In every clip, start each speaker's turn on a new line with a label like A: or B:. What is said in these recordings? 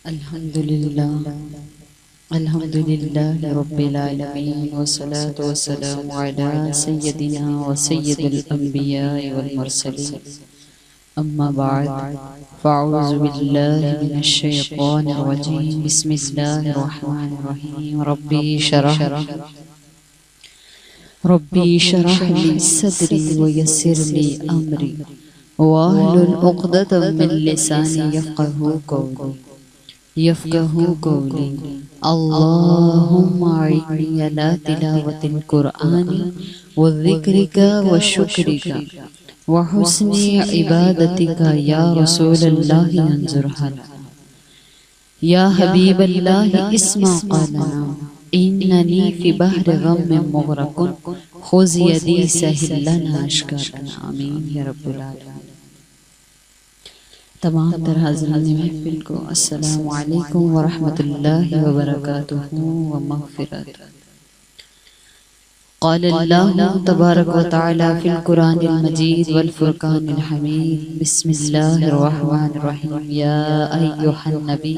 A: الحمدللہ رب العالمین والصلاة والسلام علی سیدنا و سید الانبیاء والمرسلین اما بعد فاعوذ باللہ من الشیطان الرجیم بسم اللہ الرحمن الرحیم ربی شرح لی صدری ویسر لی امری واحلل عقدۃ من لسانی یفقہوا قولی اللہم اعنی علی تلاوت القرآن وذکرک وشکرک وحسن عبادتک یا رسول اللہ انظرها یا حبیب اللہ اسمع قولنا اننی فی بحر غم مغرق خذ یدی سہل لنا اشکارنا آمین یا رب العالمین۔ تمام تر حاضرین محفل کو السلام علیکم ورحمۃ اللہ وبرکاتہ ومغفرت۔ قال اللہ تبارک و تعالی فی القرآن المجید والفرقان الحمید بسم اللہ الرحمن الرحیم یا ایہا النبی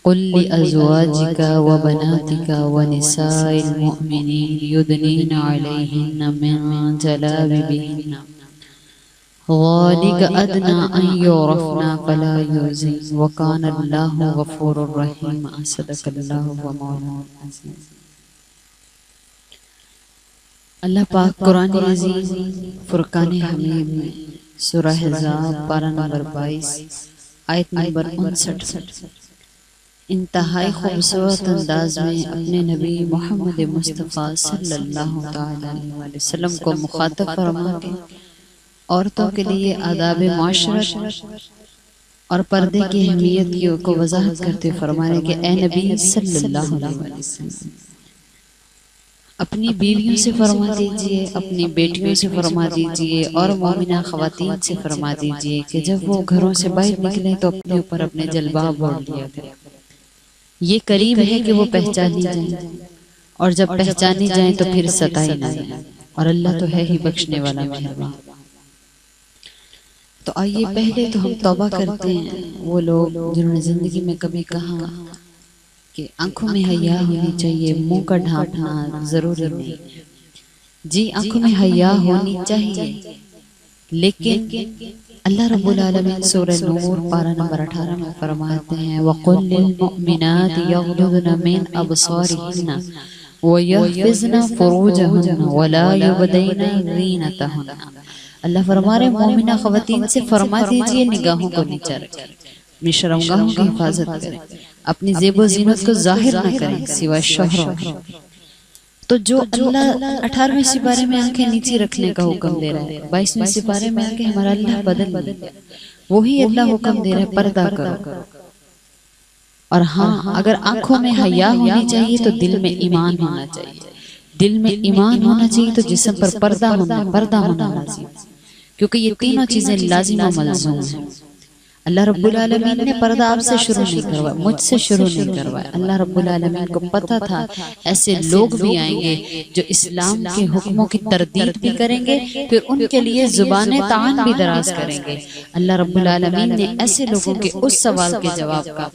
A: قل لأزواجک وبناتک ونساء المؤمنین یدنین علیہن من جلابیبہن ذلك أدنى أن يعرفن فلا يؤذين وكان الله غفورا رحيما صدق الله ومولانا العظيم۔ اللہ پاک قرآن عزیز فرقان حمید میں سورہ احزاب پارہ نمبر 22 آیت نمبر 59 انتہائی خوبصورت انداز میں اپنے نبی محمد مصطفیٰ صلی اللہ علیہ وسلم کو مخاطب فرما کے عورتوں کے لیے آداب معاشرت اور پردے کی اہمیت کو وضاحت کرتے فرمانے کہ اے نبی صلی اللہ علیہ وسلم اپنی بیویوں سے فرما دیجئے، اپنی بیٹیوں سے فرما دیجئے اور مومنہ خواتین سے فرما دیجئے کہ جب وہ گھروں سے باہر نکلیں تو اپنے اوپر اپنے جلباب اوڑھ لیا کریں۔ یہ قریب ہے کہ وہ پہچانی جائیں اور جب پہچانی جائیں تو پھر ستائی نہ جائیں، اور اللہ تو ہے ہی بخشنے والا مہربان۔ تو آئیے پہلے تو ہم توبہ کرتے ہیں وہ لوگ جنہوں نے زندگی میں کبھی کہا کہ آنکھوں میں حیا ہونی چاہیے، منہ کا ڈھانپنا ضروری نہیں۔ جی آنکھوں میں حیا ہونی چاہیے، لیکن اللہ رب العالمین سورہ نور پارہ نمبر 18 میں فرماتے ہیں وَقُلْ لِلْمُؤْمِنَاتِ يَغْضُضْنَ مِنْ أَبْصَارِهِنَّ وَيَحْفَظْنَ فُرُوجَهُنَّ وَلَا يُبْدِينَ زِينَتَهُنَّ۔ اللہ فرما رہے مومنہ خواتین سے فرما دیجئے نگاہوں کو نیچا رکھیں، اپنی شرمگاہوں کی حفاظت کریں، اپنی زیب و زینت کو ظاہر نہ کریں سوائے شوہروں۔ تو جو اللہ 18ویں سپارے میں آنکھیں نیچی رکھنے کا حکم دے رہا ہے، 22ویں سپارے میں آنکھیں ہمارا اللہ بدل دیا، وہی اللہ حکم دے رہا ہے پردہ کرو۔ اور ہاں اگر آنکھوں میں حیا ہونی چاہیے تو دل میں ایمان ہونا چاہیے، دل میں ایمان ہونا چاہیے تو جسم پر پردہ ہونا لازم، کیونکہ یہ تینوں چیزیں لازم و ملزوم ہیں۔ اللہ رب العالمین نے پردہ آپ سے شروع نہیں کروایا، مجھ سے شروع نہیں کروایا۔ اللہ رب العالمین کو پتہ تھا ایسے لوگ بھی آئیں گے جو اسلام کے حکموں کی تردید بھی کریں گے، پھر ان کے لیے زبان طعن بھی دراز کریں گے۔ اللہ رب العالمین نے ایسے لوگوں کے اس سوال کے جواب کا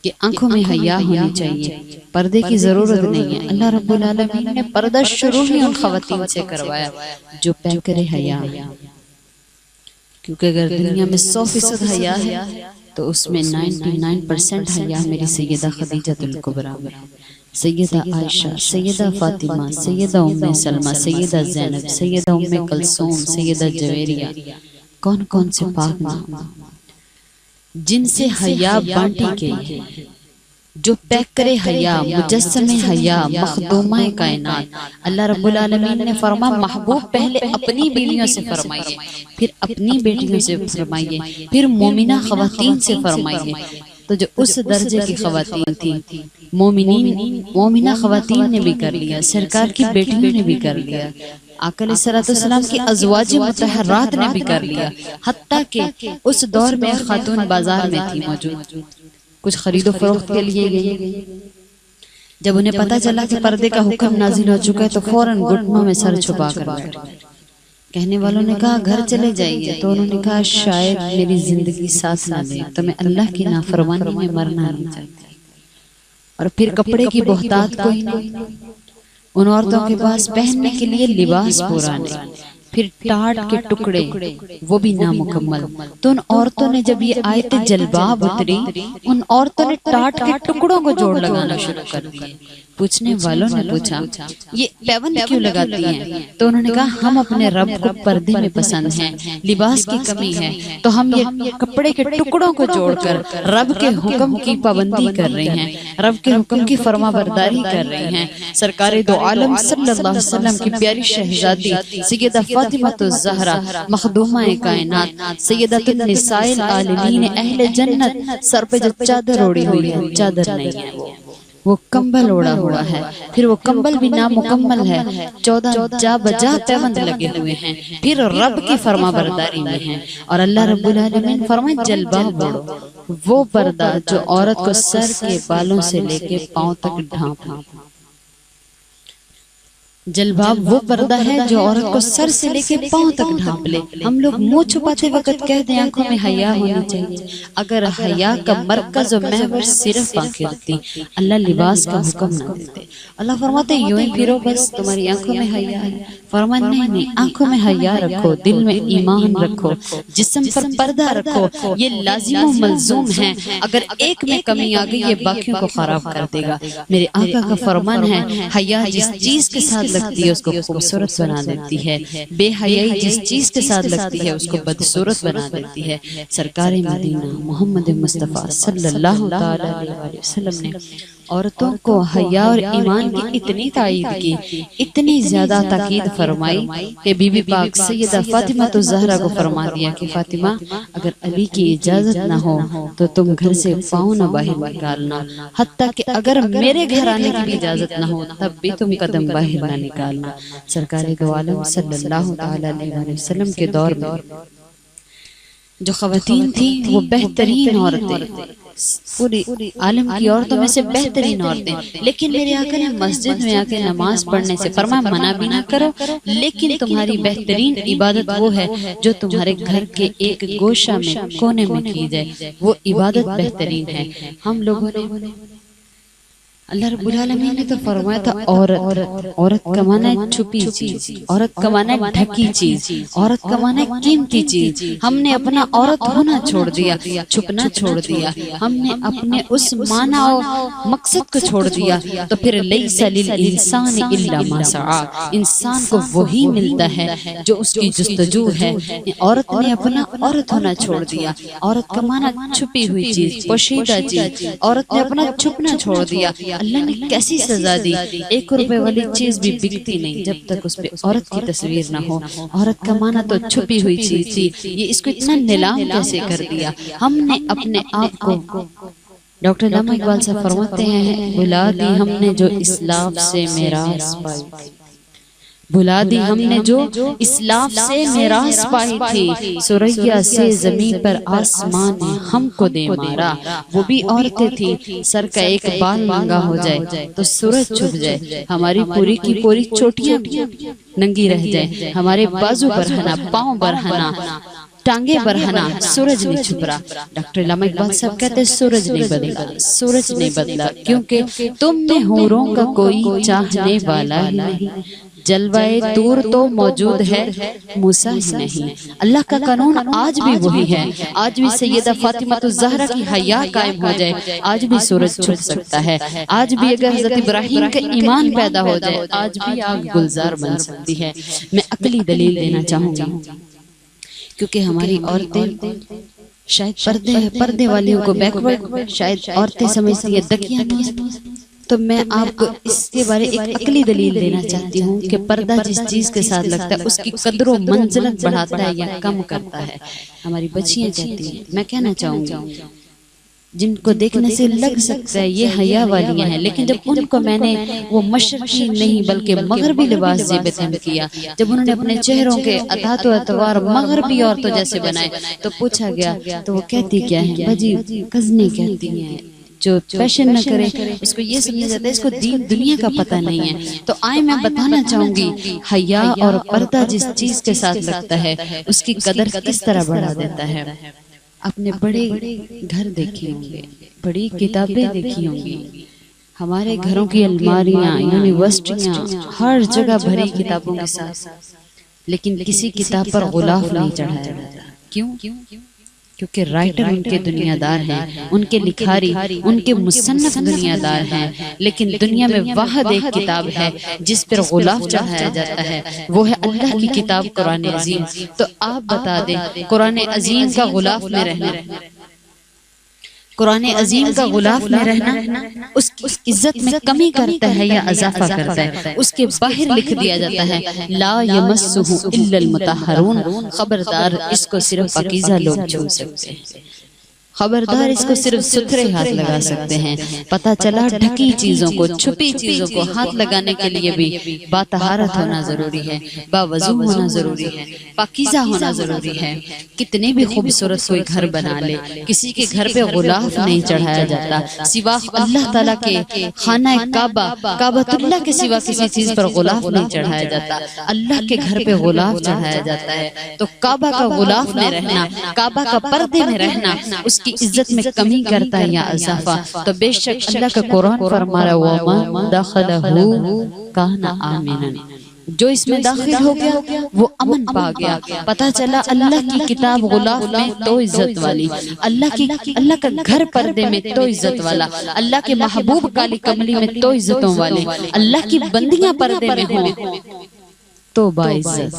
A: کہ آنکھوں میں حیا ہونی چاہیے، پردے کی ضرورت نہیں ہے، اللہ رب العالمین نے پردہ شروع ہی ان خواتین سے کروایا جو پیکر حیا ہیں۔ کیونکہ اگر دنیا میں 100% حیا ہے تو اس میں 99% حیا میری سیدہ خدیجہ الکبریٰ میں، سیدہ عائشہ، سیدہ فاطمہ، سیدہ ام سلمہ، سیدہ زینب، سیدہ ام کلثوم، سیدہ جویریہ، کون کون سے پاک نام جن سے حیا بانٹی گئی ہے، جو پیکر حیا، مجسم حیا، مخدومہ کائنات۔ اللہ رب العالمین نے فرما محبوب پہلے اپنی بیویوں سے فرمائیے، پھر اپنی بیٹیوں سے فرمائیے، پھر مومنہ خواتین سے فرمائیے۔ تو جو اس درجے کی خواتین تھیں مومنہ خواتین نے بھی کر لیا، سرکار کی بیٹیوں نے بھی کر لیا، آقا علیہ السلام کی ازواج مطہرات نے بھی کر لیا، حتیٰ کہ اس دور میں خاتون بازار میں تھی موجود، کچھ خرید و فروخت کے لیے گئی، جب انہیں پتہ چلا کہ پردے کا حکم نازل ہو چکا ہے تو فوراً گھٹنوں میں سر چھپا کر بیٹھ کہنے والوں نے کہا گھر چلے جائیے، تو انہوں نے کہا شاید میری زندگی ساتھ نہ دے تو میں اللہ کی نافرمانی میں مرنا نہیں چاہتی۔ اور پھر کپڑے کی بہتات کوئی نہیں، ان عورتوں کے پاس پہننے کے لیے لباس پورا نہیں، پھر ٹاٹ کے ٹکڑے وہ بھی نامکمل۔ تو ان عورتوں نے جب یہ آیت جلباب اتری، ان عورتوں نے ٹاٹ کے ٹکڑوں کو جوڑ لگانا شروع کر دیے۔ پوچھنے والوں نے پوچھا یہ پیوند کیوں لگاتی ہیں؟ تو انہوں نے کہا ہم اپنے رب کو پردے میں پسند ہیں، لباس کی کمی ہے، تو ہم یہ کپڑے کے ٹکڑوں کو جوڑ کر رب کے حکم کی پابندی کر رہے ہیں، رب کے حکم کی فرما برداری کر رہے ہیں۔ سرکار دو عالم صلی اللہ علیہ وسلم کی پیاری شہزادی سیدہ فاطمہ الزہرا مخدومہ کائنات سیدۃ النساء العالمین اہل جنت، سر پہ جو چادر اوڑی ہوئی ہے چادر نہیں ہے، وہ کمبل اوڑا ہوا ہے، پھر وہ کمبل بھی نامکمل ہے، 14 جا بجا پیوند لگے ہوئے ہیں، پھر رب کی فرما برداری میں ہیں۔ اور اللہ رب العالمین فرمائے جلباب اوڑھو، وہ پردہ جو عورت کو سر کے بالوں سے لے کے پاؤں تک ڈھانپ لے۔ جلباب وہ پردہ ہے جو عورت کو سر سے لے کے پاؤں تک ڈھانپ لے۔ ہم لوگ منہ چھپاتے وقت کہتے ہیں آنکھوں میں حیا ہونی چاہیے، اگر حیا کا مرکز و محور صرف آنکھیں ہوتی اللہ لباس کا حکم نہ دیتے۔ اللہ فرماتے یوں ہی پھرو بس تمہاری آنکھوں میں حیا ہے، فرمایا نہیں، آنکھوں میں حیا رکھو، دل میں ایمان رکھو، جسم پر پردہ رکھو، یہ لازم و ملزوم ہے، اگر ایک میں کمی آ گئی یہ باقیوں کو خراب کر دے گا۔ میرے آقا کا فرمان ہے حیا جس چیز کے ساتھ لگتی ہے اس کو خوبصورت بنا دیتی ہے، بے حیائی جس چیز کے ساتھ لگتی ہے اس کو بدصورت بنا دیتی ہے۔ سرکار مدینہ محمد مصطفیٰ صلی اللہ تعالی علیہ وسلم نے عورتوں کو حیا اور ایمان کی اتنی تائید کی، اتنی زیادہ تاکید فرمائی کہ بی بی پاک سیدہ فاطمہ الزہرا کو فرما دیا کہ فاطمہ اگر علی کی اجازت نہ ہو تو تم گھر سے پاؤں نہ باہر نکالنا، حتیٰ کہ اگر میرے گھر آنے کی بھی اجازت نہ ہو تب بھی تم قدم باہر نہ نکالنا۔ سرکار دو عالم صلی اللہ تعالی علیہ وسلم کے دور میں جو خواتین تھیں وہ بہترین عورتیں، پوری عالم کی عورتوں میں سے بہترین عورتیں، لیکن میرے آقا نے مسجد میں آ کے نماز پڑھنے سے فرمایا منع بھی نہ کرو، لیکن تمہاری بہترین عبادت وہ ہے جو تمہارے گھر کے ایک گوشہ میں کونے میں کی جائے، وہ عبادت بہترین ہے۔ ہم لوگوں نے اللہ رب العالمین نے تو فرمایا تھا عورت کا معنی ہے چھپی چیز، عورت کا معنی ہے ڈھکی چیز، عورت کا معنی ہے قیمتی چیز۔ ہم نے اپنا عورت ہونا چھوڑ دیا، چھپنا چھوڑ دیا، ہم نے اپنے اس معنی اور مقصد کو چھوڑ دیا، تو پھر لیس للانسان الا ما سعی، انسان کو وہی ملتا ہے جو اس کی جستجو ہے۔ عورت نے اپنا عورت ہونا چھوڑ دیا، عورت کا معنی چھپی ہوئی چیز، پوشیدہ چیز، عورت نے اپنا چھپنا چھوڑ دیا۔ اللہ نے کیسی سزا دی، 1 روپے والی چیز بھی بکتی نہیں جب تک اس پہ عورت کی تصویر نہ ہو۔ عورت کا معنی تو چھپی ہوئی چیز تھی، یہ اس کو اتنا نیلام کیسے کر دیا۔ ہم نے اپنے آپ کو، ڈاکٹر علامہ اقبال صاحب فرماتے ہیں بھلا دی ہم نے جو اسلاف سے میراث پائی تھی، بھلا دی ہم نے جو اسلاف سے میراث پائی تھی، سریا سے زمین پر آسمان نے ہم کو دے مارا۔ وہ بھی عورتیں تھیں، سر کا ایک بال ننگا ہو جائے تو سورج چھپ جائے، ہماری پوری کی پوری چوٹیاں ننگی رہ جائیں، ہمارے بازو برہنا، پاؤں برہنا، ٹانگیں برہنا، سورج نہیں چھپ رہا۔ ڈاکٹر علامہ اقبال صاحب کہتے ہیں سورج نہیں بدلا، سورج نہیں بدلا، کیونکہ تم میں حوروں کا کوئی چاہنے والا ہی نہیں، جلوائے طور تو موجود ہے موسیٰ ہی نہیں۔ اللہ کا قانون آج بھی وہی ہے، آج بھی سیدہ فاطمہ الزہرا کی حیا قائم ہو جائے، آج بھی سورج چھپ سکتا ہے، آج بھی اگر حضرت ابراہیم کا ایمان پیدا ہو جائے آج بھی آگ گلزار بن سکتی ہے۔ میں عقلی دلیل دینا چاہوں گی، کیونکہ ہماری عورتیں شاید پردے والیوں کو بیکورڈ شاید عورتیں سمجھتی ہے دقیانوس، تو میں آپ کو اس کے بارے ایک عقلی دلیل دینا چاہتی ہوں کہ پردہ جس چیز کے ساتھ لگتا ہے اس کی قدر و منزلت بڑھاتا ہے یا کم کرتا ہے۔ ہماری بچیاں کہتی ہیں، میں کہنا چاہوں گی جن کو دیکھنے سے لگ سکتا ہے یہ حیا والیاں ہیں، لیکن جب ان کو میں نے وہ مشرقی نہیں بلکہ مغربی لباس زیب تن کیا، جب انہوں نے اپنے چہروں کے عطات و اطوار مغربی عورتوں جیسے بنائے تو پوچھا گیا تو وہ کہتی کیا ہیں؟ بجی کزنی کہتی ہیں، جو پیشن نہ کرے اس کو یہ سمجھا جاتا ہے اس کو دین دنیا کا پتہ نہیں ہے۔ تو آئے میں بتانا چاہوں گی حیا اور پردہ جس چیز کے ساتھ لگتا ہے اس کی قدر کس طرح بڑھا دیتا ہے۔ اپنے بڑے گھر دیکھے ہوں گے، بڑی کتابیں دیکھی ہوں گی، ہمارے گھروں کی الماریاں، یونیورسٹیاں ہر جگہ بھری کتابوں کے ساتھ، لیکن کسی کتاب پر غلاف نہیں چڑھایا جاتا۔ کیوں؟ کیونکہ رائٹر ان کے دنیا دار ہیں، ان کے لکھاری، ان کے مصنف دنیا دار ہیں، لیکن دنیا میں واحد ایک کتاب ہے جس پر غلاف چڑھایا جاتا ہے، وہ ہے اللہ کی کتاب قرآن عظیم۔ تو آپ بتا دیں قرآن عظیم کا غلاف میں رہنا، قرآن عظیم کا غلاف میں رہنا اس کی عزت میں کمی کرتا ہے یا اضافہ کرتا ہے؟ اس کے باہر لکھ دیا جاتا ہے لا یمسہ الا المطہرون، خبردار اس کو صرف پاکیزہ لوگ چھو سکتے ہیں، خبردار اس کو صرف ستھرے ہاتھ لگا سکتے ہیں۔ پتہ چلا ڈھکی چیزوں کو، چھپی چیزوں کو ہاتھ لگانے کے لیے بھی باطہارت ہونا ضروری ہے، باوضو ہونا ضروری ہے، پاکیزہ ہونا ضروری ہے۔ کتنے بھی خوبصورت کوئی گھر بنا لے، کسی کے گھر پہ غلاف نہیں چڑھایا جاتا سوا اللہ تعالیٰ کے خانہ کعبہ، کعبۃ اللہ کے سوا کسی چیز پر غلاف نہیں چڑھایا جاتا، اللہ کے گھر پہ غلاف چڑھایا جاتا ہے۔ تو کعبہ کا غلاف میں رہنا، کعبہ کا پردے میں رہنا اس کی عزت میں کمی کرتا ہے یا اضافہ؟ تو بے شک اللہ کا قرآن فرما رہا ہے وَمَن دَخَلَهُ كَانَ آمِنًا، جو اس میں داخل ہو گیا وہ امن پا گیا۔ پتہ چلا اللہ کی کتاب غلاف میں تو عزت والی، اللہ کا گھر پردے میں تو عزت والا، اللہ کے محبوب کالی کملی میں تو عزتوں والے، اللہ کی بندیاں پردے میں ہوں تو باعزت،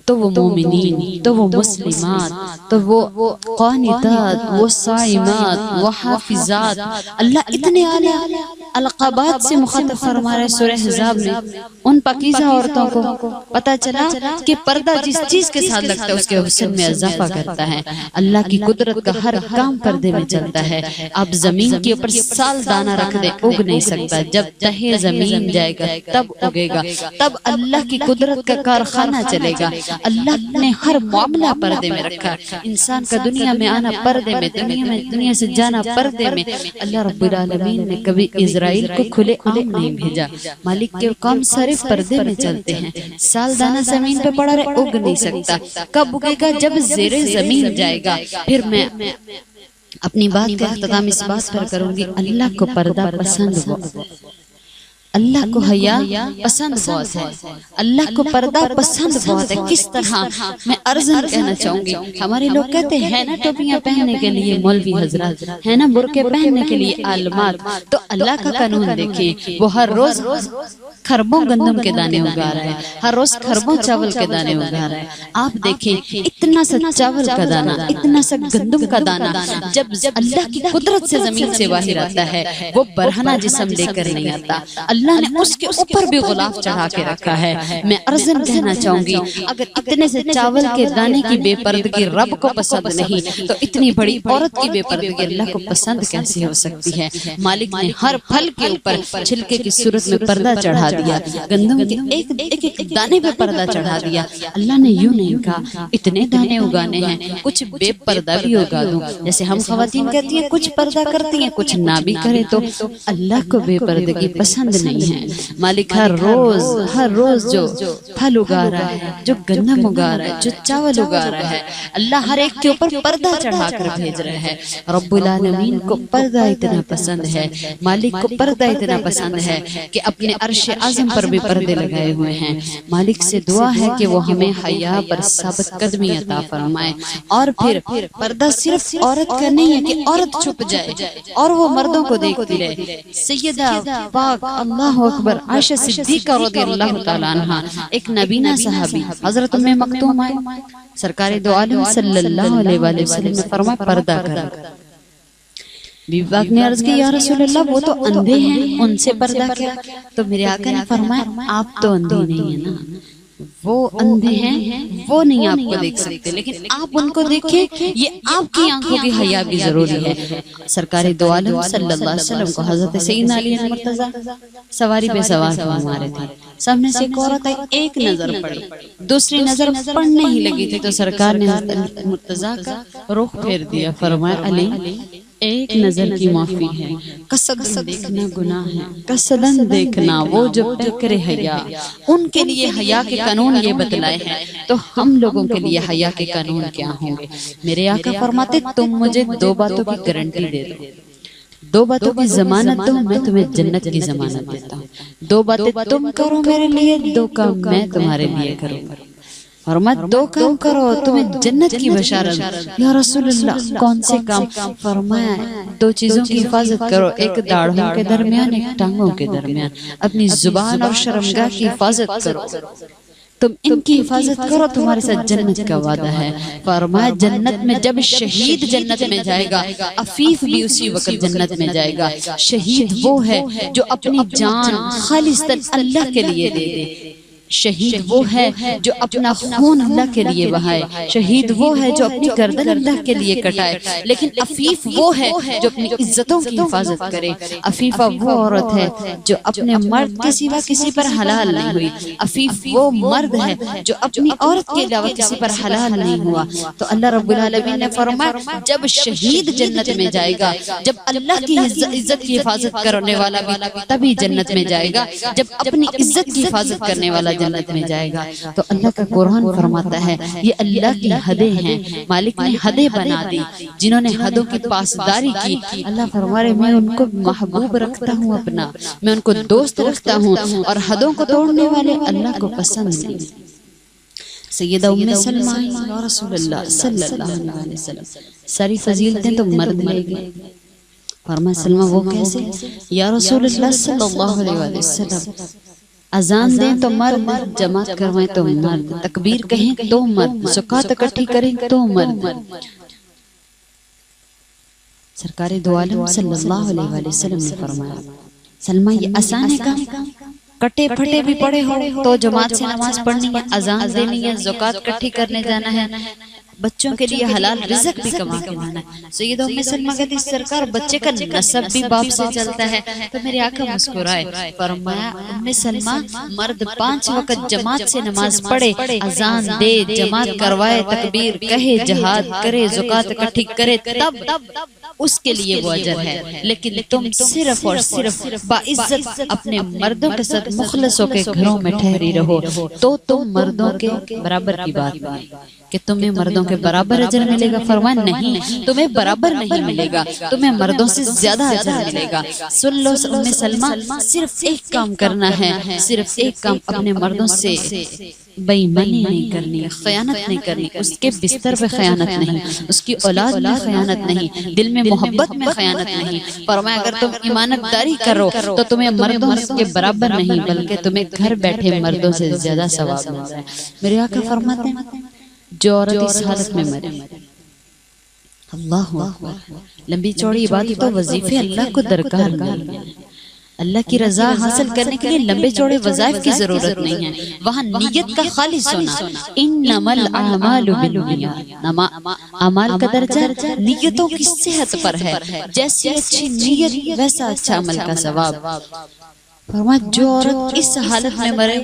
A: تو وہ مومنین، تو وہ مسلمات، تو وہ قانتات، وہ صائمات، وہ حافظات، اللہ اتنے اعلیٰ القابات سے مخاطب فرما رہے سورہ احزاب میں ان پاکیزہ عورتوں کو۔ پتہ چلا کہ پردہ جس چیز کے ساتھ لگتا ہے اس کے حسن میں اضافہ کرتا ہے۔ اللہ کی قدرت کا ہر کام پردے میں چلتا ہے۔ اب زمین کے اوپر سال دانہ رکھ دے اگ نہیں سکتا، جب تہے زمین جائے گا تب اگے گا، تب اللہ کی قدرت کا کارخانہ چلے گا۔ اللہ نے ہر معاملہ پردے میں رکھا، انسان کا دنیا میں آنا پردے میں، دنیا سے جانا پردے میں۔ اللہ رب العالمین نے کبھی اسرائیل کو کھلے عام نہیں بھیجا، مالک کے کام صرف پردے میں چلتے ہیں۔ سال دانہ زمین پہ پڑا رہے اگ نہیں سکتا، کب اگے گا؟ جب زیر زمین جائے گا۔ پھر میں اپنی بات کا اختتام اس بات پر کروں گی، اللہ کو پردہ پسند بہت ہے، اللہ کو حیا پسند بہت ہے، اللہ کو پردہ پسند بہت ہے۔ کس طرح؟ میں عرضاً کہنا چاہوں گی، ہمارے لوگ کہتے ہیں نا ٹوپیاں پہننے کے لیے مولوی حضرات، ہے نا برقعے پہننے کے لیے عالمات، تو اللہ کا قانون دیکھیں، وہ ہر روز خربوں گندم کے دانے اگا رہا ہے، ہر روز خربوں چاول کے دانے اگا رہا ہے۔ آپ دیکھیں اتنا سا چاول کا دانہ، اتنا سا گندم کا دانہ جب اللہ کی قدرت سے زمین سے باہر آتا ہے وہ برہنہ جسم لے کر نہیں آتا، اللہ نے اس کے اوپر بھی غلاف چڑھا کے رکھا ہے۔ میں عرضاً کہنا چاہوں گی اگر اتنے سے چاول کے دانے کی بے پردگی رب کو پسند نہیں تو اتنی بڑی عورت کی بے پردگی اللہ کو پسند کیسے ہو سکتی ہے؟ مالک نے ہر پھل کے اوپر چھلکے کی صورت میں پردہ چڑھا دیا، گندم کے ایک ایک دانے پہ پردہ چڑھا دیا۔ اللہ نے یوں نہیں کہا اتنے دانے اگانے ہیں کچھ بے پردہ بھی اگا دوں، جیسے ہم خواتین کہتی ہیں کچھ پردہ کرتی ہیں کچھ نہ بھی کرے، تو اللہ کو بے پردگی پسند نہیں ہے۔ مالک ہر روز جو پھل اگا رہا ہے، جو گندم اگا رہا ہے، جو چاول اگا رہا ہے، اللہ ہر ایک کے اوپر پردہ چڑھا کر بھیج رہا ہے۔ رب العالمین کو پردہ اتنا پسند ہے، مالک کو پردہ اتنا پسند ہے کہ اپنے عرش اعظم پر بھی پردے لگائے ہوئے ہیں۔ مالک سے دعا ہے کہ وہ ہمیں حیا پر ثابت قدمی عطا فرمائے۔ اور پھر پردہ صرف عورت کا نہیں ہے کہ عورت چھپ جائے اور وہ مردوں کو دیکھتی رہے۔ سیدہ پاک اللہ اکبر عائشہ صدیقہ رضی اللہ تعالیٰ عنہ ایک نبینہ صحابی حضرت ام مکتوم آئے، سرکار دو عالم صلی اللہ علیہ وآلہ وسلم نے فرمایا پردہ کرو۔ بی بی پاک نے عرض کی یا رسول اللہ وہ تو اندھے ہیں ان سے پردہ کیا؟ تو میرے آقا نے فرمایا آپ تو اندھی نہیں ہیں نا، وہ اندھے ہیں وہ نہیں آپ کو دیکھ سکتے، لیکن آپ ان کو دیکھیں، یہ آپ کی آنکھوں کی حیا بھی ضروری ہے۔ سرکار دو عالم صلی اللہ علیہ وسلم کو حضرت سیدنا علی مرتضیٰ سواری پہ سوار فرما رہے تھے، سامنے سے ایک عورت آئی، ایک نظر پڑی، دوسری نظر پڑنے ہی لگی تھی تو سرکار نے حضرت مرتضیٰ کا رخ پھیر دیا، فرمایا علی ایک نظر کی معافی ہے، قصدن دیکھنا گناہ ہے، قصدن دیکھنا وہ جو پیکر حیا، ان کے لیے حیا کے قانون یہ بتلائے ہیں، تو ہم لوگوں کے لیے حیا کے قانون کیا ہوں گے؟ میرے آقا فرماتے تم مجھے دو باتوں کی گارنٹی دے دو، دو باتوں کی ضمانت دو، میں تمہیں جنت کی ضمانت دیتا ہوں، دو باتیں تم کرو میرے لیے، دو کام میں تمہارے لیے کروں گا، اور مت دو کام کرو تمہیں جنت کی بشارت۔ یا رسول اللہ کون سے کام؟ فرمایا دو چیزوں کی حفاظت کرو، ایک داڑھوں کے درمیان، ایک ٹانگوں کے درمیان، اپنی زبان اور شرمگاہ کی حفاظت کرو، تم ان کی حفاظت کرو تمہارے ساتھ جنت کا وعدہ ہے۔ فرمایا جنت میں جب شہید جنت میں جائے گا، عفیف بھی اسی وقت جنت میں جائے گا۔ شہید وہ ہے جو اپنی جان خالصتاً اللہ کے لیے دے دے، شہید وہ ہے جو اپنا خون اللہ کے لیے بہائے، شہید وہ ہے جو اپنی گردن اللہ کے لیے کٹائے، لیکن عفیف وہ ہے جو اپنی عزتوں کی حفاظت کرے۔ عفیفہ وہ عورت ہے جو اپنے مرد کے سوا کسی پر حلال نہیں ہوئی، عفیف وہ مرد ہے جو اپنی عورت کے علاوہ کسی پر حلال نہیں ہوا۔ تو اللہ رب العالمین نے فرمایا جب شہید جنت میں جائے گا، جب اللہ کی عزت کی حفاظت کرنے والا بھی تبھی جنت میں جائے گا جب اپنی عزت کی حفاظت کرنے والا جنت میں جائے گا۔ تو اللہ کا قرآن فرماتا ہے یہ اللہ کی حدیں ہیں، مالک نے حدیں بنا دی، جنہوں نے حدوں کی پاسداری کی، اللہ فرمائے میں ان کو محبوب رکھتا ہوں اپنا، میں ان کو دوست رکھتا ہوں، اور حدوں کو توڑنے والے اللہ کو پسند نہیں۔ سیدہ ام سلمہ یا رسول اللہ صلی اللہ علیہ وسلم، ساری فضیلتیں تو مرد لے گئے۔ فرمایا سلمہ وہ کیسے؟ یا رسول اللہ صلی اللہ علیہ وسلم اذان دیں تو مرد، جماعت کروائیں تو مرد، تکبیر کہیں تو مرد، زکوٰۃ اکٹھی کریں تو مرد۔ سرکار دو عالم صلی اللہ علیہ وسلم نے فرمایا سلمہ یہ آسان ہے کام، کٹے پھٹے بھی پڑے ہو تو جماعت سے نماز پڑھنی ہے، اذان دینی ہے، زکوٰۃ اکٹھی کرنے جانا ہے، بچوں کے لیے حلال رزق بھی کما کے لانا ہے۔ سیدہ ام سلمہ کہتی سرکار بچے کا نسب بھی باپ سے چلتا ہے، تو میرے آقا مسکرائے، فرمایا ام سلمہ مرد 5 وقت جماعت سے نماز پڑھے، اذان دے، جماعت کروائے، تکبیر کہے، جہاد کرے، زکوٰۃ اکٹھی کرے، تب اس کے لیے وہ اجر ہے، لیکن تم صرف اور صرف باعزت اپنے مردوں کے ساتھ مخلصوں کے گھروں میں ٹھہری رہو، تو تم مردوں کے برابر کی بات نہیں کہ تمہیں مردوں کے برابر اجر ملے گا۔ فرمایا نہیں، تمہیں برابر نہیں ملے گا، تمہیں مردوں سے زیادہ اجر ملے گا۔ سن لو ام سلمہ صرف ایک کام کرنا ہے، صرف ایک کام، اپنے مردوں سے بے ایمانی نہیں کرنی، خیانت نہیں کرنی، اس کے بستر پہ خیانت نہیں، اس کی اولاد میں خیانت نہیں، دل میں محبت میں خیانت نہیں۔ فرمایا اگر تم ایمانت داری کرو تو تمہیں مردوں کے برابر نہیں بلکہ تمہیں گھر بیٹھے مردوں سے زیادہ ثواب ملتا ہے۔ میرے آقا فرماتے ہیں جو عورت اس حالت میں مرے، اللہ اکبر، لمبی چوڑی عبادت و وظیفے اللہ کو درکار نہیں ہے، اللہ کی رضا حاصل کرنے کے لیے لمبے چوڑے وظائف کی ضرورت نہیں ہے، وہاں نیت کا خالص ہونا۔ انما الاعمال بالنیات، اعمال کا درجہ نیتوں کی صحت پر ہے، جیسی اچھی نیت ویسا اچھا عمل کا ثواب۔ فرمایا جو عورت اس حالت میں مرے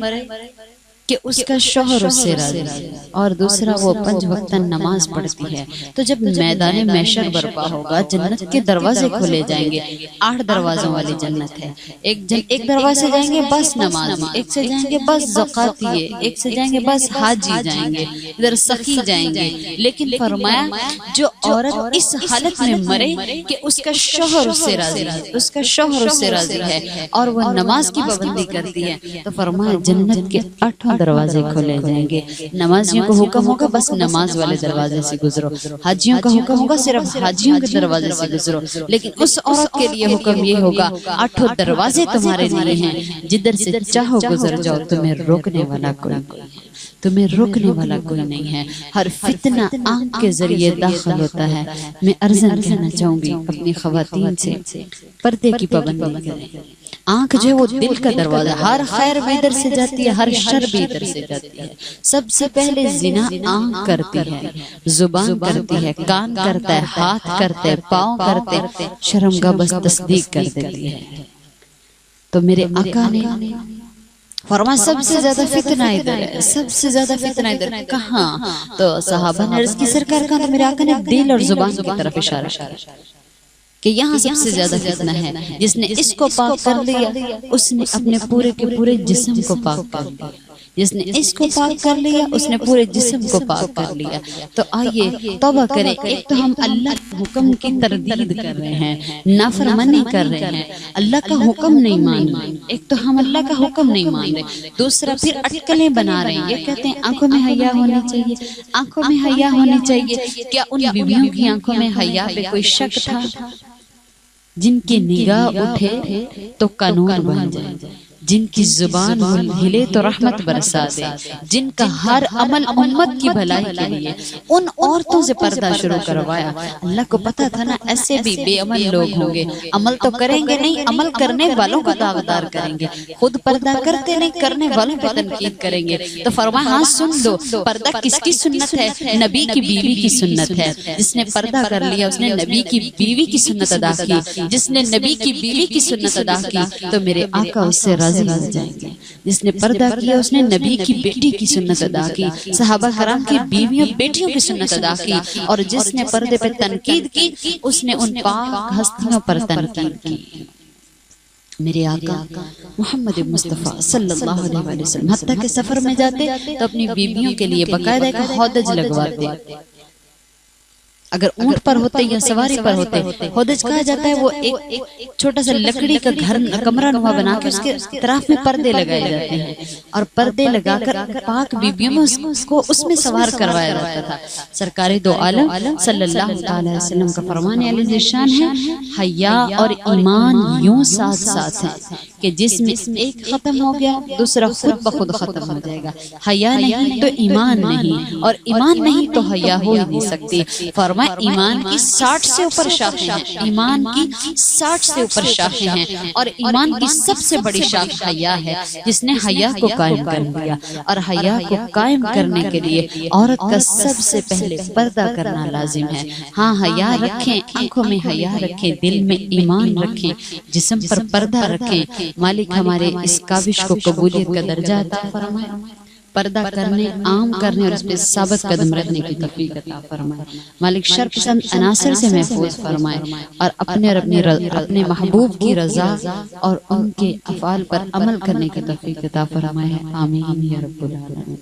A: کہ اس کا شوہر اس سے راضی ہے، اور دوسرا وہ 5 وقت نماز پڑھتی ہے، تو جب میدان محشر برپا ہوگا جنت کے دروازے کھولے جائیں گے۔ 8 دروازوں والی جنت ہے، ایک دروازے سے جائیں گے بس نمازی، ایک سے جائیں گے بس زکاتیے، ایک سے جائیں گے بس حاجی جائیں گے، ادھر سخی جائیں گے۔ لیکن فرمایا جو عورت اس حالت میں مرے کہ اس کا شوہر اس سے راضی ہے، اس کا شوہر اس سے راضی ہے، اور وہ نماز کی پابندی کرتی ہے، تو فرمایا جنت کے 8 دروازے کھولے جائیں گے۔ نمازیوں کو حکم ہوگا بس نماز والے دروازے سے گزرو، حاجیوں کا حکم ہوگا صرف حاجیوں کے دروازے سے گزرو، لیکن اس عورت کے لیے حکم یہ ہوگا 8 دروازے تمہارے لیے ہیں، جدھر سے چاہو گزر جاؤ، تمہیں روکنے والا کوئی نہیں ہے، تمہیں روکنے والا کوئی نہیں ہے۔ ہر فتنہ آنکھ کے ذریعے داخل ہوتا ہے۔ میں عرضاً کہنا چاہوں گی اپنی خواتین سے پردے کی پابندی کریں۔ آنکھ جو ہے وہ دل کا دروازہ، ہر خیر بھی ادھر سے جاتی ہے، ہر شر بھی ادھر سے جاتی ہے۔ سب سے پہلے زنا آنکھ کرتی ہے، زبان کرتی ہے، کان کرتا ہے، ہاتھ کرتے ہیں، پاؤں کرتے ہیں، شرمگاہ بس تصدیق کر دیتی ہے۔ تو میرے آقا نے فرمایا سب سے زیادہ فتنہ ادھر ہے، سب سے زیادہ فتنہ ادھر کہاں؟ تو صحابہ نے عرض کی سرکار کہاں؟ تو میرے آقا نے دل اور زبان کی طرف اشارہ کیا۔ کہ یہاں سب سے زیادہ فتنہ ہے، جس نے اس کو پاک کر لیا اس نے اپنے پورے کے پورے جسم کو پاک کر لیا، جس نے اس کو پاک کر لیا اس نے پورے جسم کو پاک کر لیا۔ تو آئیے توبہ کریں۔ ایک تو ہم اللہ کے حکم کی تردید کر رہے ہیں، نافرمانی کر رہے ہیں، اللہ کا حکم نہیں مان رہے، ایک تو ہم اللہ کا حکم نہیں مان رہے، دوسرا پھر اٹکلیں بنا رہے ہیں۔ یہ کہتے ہیں آنکھوں میں حیا ہونی چاہیے، آنکھوں میں حیا ہونی چاہیے۔ کیا ان بیویوں کی آنکھوں میں حیا پہ کوئی شک تھا؟ جن کی نگاہ اٹھے تو قانون بن جائے، جن کی زبان ہلے تو رحمت برسا دے، جن کا ہر عمل امت کی بھلائی کے لیے، ان عورتوں سے پردہ شروع کروایا۔ اللہ کو پتا تھا نا ایسے بھی بے عمل لوگ ہوں گے، عمل تو کریں گے نہیں، عمل کرنے والوں کو داغدار کریں گے، خود پردہ کرتے نہیں، کرنے والوں پہ تنقید کریں گے۔ تو فرمایا ہاں سن لو، پردہ کس کی سنت ہے؟ نبی کی بیوی کی سنت ہے۔ جس نے پردہ کر لیا اس نے نبی کی بیوی کی سنت ادا کی، جس نے نبی کی بیوی کی سنت ادا کی تو میرے آقا اس سے راضی ہو جائیں گے۔ جس نے پردہ کیا اس نے نبی کی بیٹی کی سنت ادا کی، صحابہ کرام کی بیویوں بیٹیوں کی سنت ادا کی، اور جس نے پردے پہ تنقید کی اس نے ان پاک ہستیوں پر تنقید کی۔ میرے آقا محمد مصطفیٰ صلی اللہ علیہ وسلم حتیٰ کہ سفر میں جاتے تو اپنی بیویوں کے لیے باقاعدہ ایک ہودج لگواتے۔ اگر اونٹ پر ہوتے یا سواری پر ہوتے، ہودج کہا جاتا ہے وہ ایک چھوٹا سا لکڑی کا گھر کمرہ نما بنا کے اس کے اطراف میں پردے لگائے جاتے ہیں، اور پردے لگا کر پاک بیویوں میں اس میں سوار کروایا جاتا تھا۔ سرکار دو عالم صلی اللہ علیہ وسلم کا فرمان علی شان ہے، حیا اور ایمان یوں ساتھ ساتھ ہیں کہ جس میں ایک ختم ہو گیا دوسرا خود بخود ختم ہو جائے گا۔ حیا نہیں تو ایمان نہیں، اور ایمان نہیں تو حیا ہو ہی نہیں سکتی۔ فرمایا ایمان کی 60 سے اوپر شاخیں ہیں، ایمان کی 60 سے اوپر شاخیں ہیں، اور ایمان کی سب سے بڑی شاخ حیا ہے۔ جس نے حیا کو قائم کر دیا، اور حیا کو قائم کرنے کے لیے عورت کا سب سے پہلے پردہ کرنا لازم ہے۔ ہاں حیا رکھیں، آنکھوں میں حیا رکھیں، دل میں ایمان رکھیں، جسم پر پردہ رکھیں۔ مالک ہمارے اس کاوش کو قبولیت کا درجہ عطا فرمائے، پردہ کرنے، عام کرنے اور اس پہ ثابت قدم رکھنے کی توفیق عطا فرمائے۔ مالک شر پسند عناصر سے محفوظ فرمائے، اور اپنے اور اپنے محبوب کی رضا اور ان کے افعال پر عمل کرنے کی توفیق عطا فرمائے۔ آمین یا رب العالمین۔